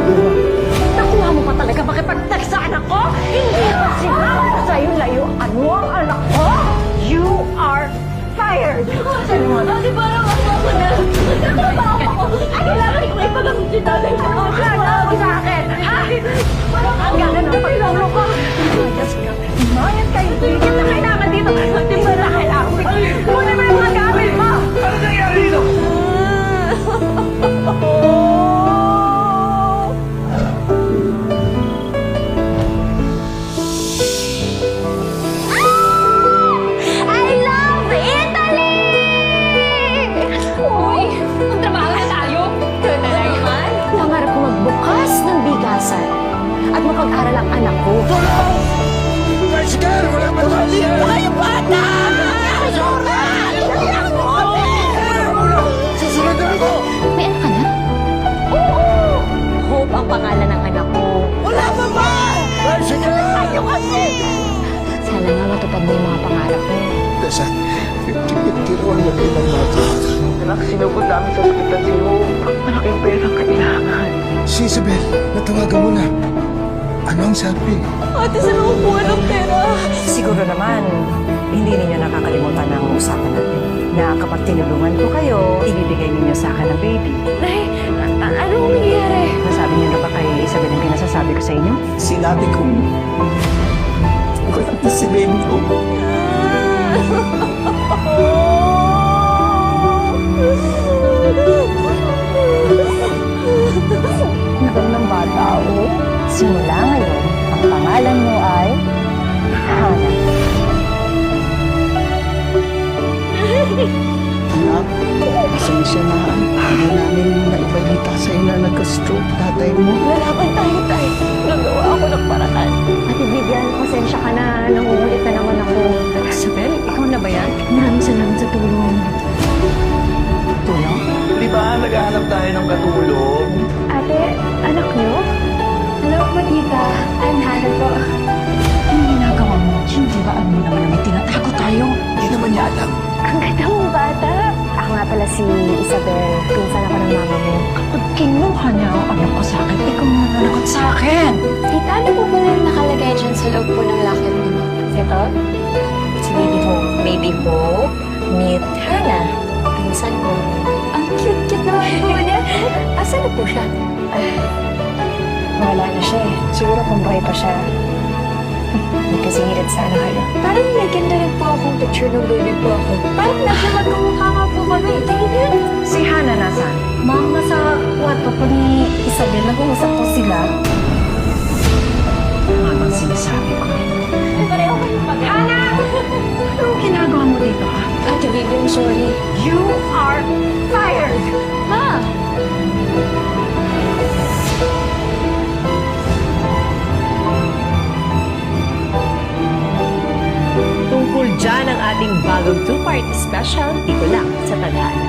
nagawa. Nakuha mo pa talaga makipag-text sa anak ko? Hindi ko sinabi ko sa'yo layuan mo ang anak ko? You are fired! Ate, parang ako na. Nagtrabaho ako. Kailangan ko ipagamit si tatay ko. Tawag sa akin, ha? Parang Ang ganda ng pagtulong ko. Mayat kayo, tigit na kailangan dito. Hindi mo na kailangan. Kunin mo yung mga gamit mo! Ano nangyari dito? I love Italy! Uy, magtrabaho na tayo. Ito na naman. Pangarap ko magbukas ng bigasan at mapag-aral ang anak ko. Tricycle! Wala pa tali! Ay, bata! Susunod na ako! May anak ka na? Oo! Hope ang pangalan ng anak ko. Wala pa ba? Tricycle! Ayaw kasi! Sana nga matupad mo yung mga pangarap mo. Tessa, 50-50 raw ang nabilang natin. Anak, sinugod namin sa ospital si Hope. Malaking pera kailangan. Si Isabel, natawagan mo na. Ano ang sabi? Ate, saan ako kuha ng pera? Siguro naman, hindi ninyo nakakalimutan ang usapan natin. Na kapag tinulungan ko kayo, ibibigay ninyo sa akin ang baby. Nay, anong nangyayari? Nasabi niyo na ba kay Isabel yung pinasasabi ko sa inyo? Sinabi ko, wala na si baby ko. Magandang bata, oh. Simula ngayon, ang pangalan mo ay Hana. Anak, pasensya na. Hindi namin naibalita sa'yo na nagka-stroke tatay mo. Lalaban tayo, tay. Nagawa ako ng paraan. Ate Vivian, pasensya ka na. Nangungulit na naman ako. Isabel, ikaw na ba yan? Maraming salamat sa tulong. Tulong? Di ba naghahanap tayo ng katulong? Ate, anak niyo? Hello po, tita. I'm Hannah po. Anong ginagawa mo? Hindi ba alam mo naman na may tinatago tayo? Hindi naman niya alam. Ang ganda mong bata. Ako nga pala si Isabel. Pinsan ako ng mama mo. Kapag kinuha niya ang anak ko sa akin, ikaw na nalakot sa akin. Tita, ano po pala yung nakalagay dyan sa loob po ng locket niyo? Ito, si Baby Hope. Baby Hope, meet Hannah. Pinsan ko. Ang cute-cute naman po niya. Asan na po siya? Wala na siya eh. Siguro kung buhay pa siya. Magkasingilid sana kayo. Parang may ganda rin po akong picture ng baby po ako. Parang medyo magkamukha nga po kami. Tingin. Si Hana nasaan? Ma'am, nasa kwarto po ni Isabel. Nag-uusap po sila. Ano nga bang sinasabi ko? Pareho kayo pag... Hannah! Anong ginagawa mo dito, ha? Ate baby, I'm sorry. You are fired! Ma! Tungkol dyan ang ating bagong two-part special dito lang sa Tadhana.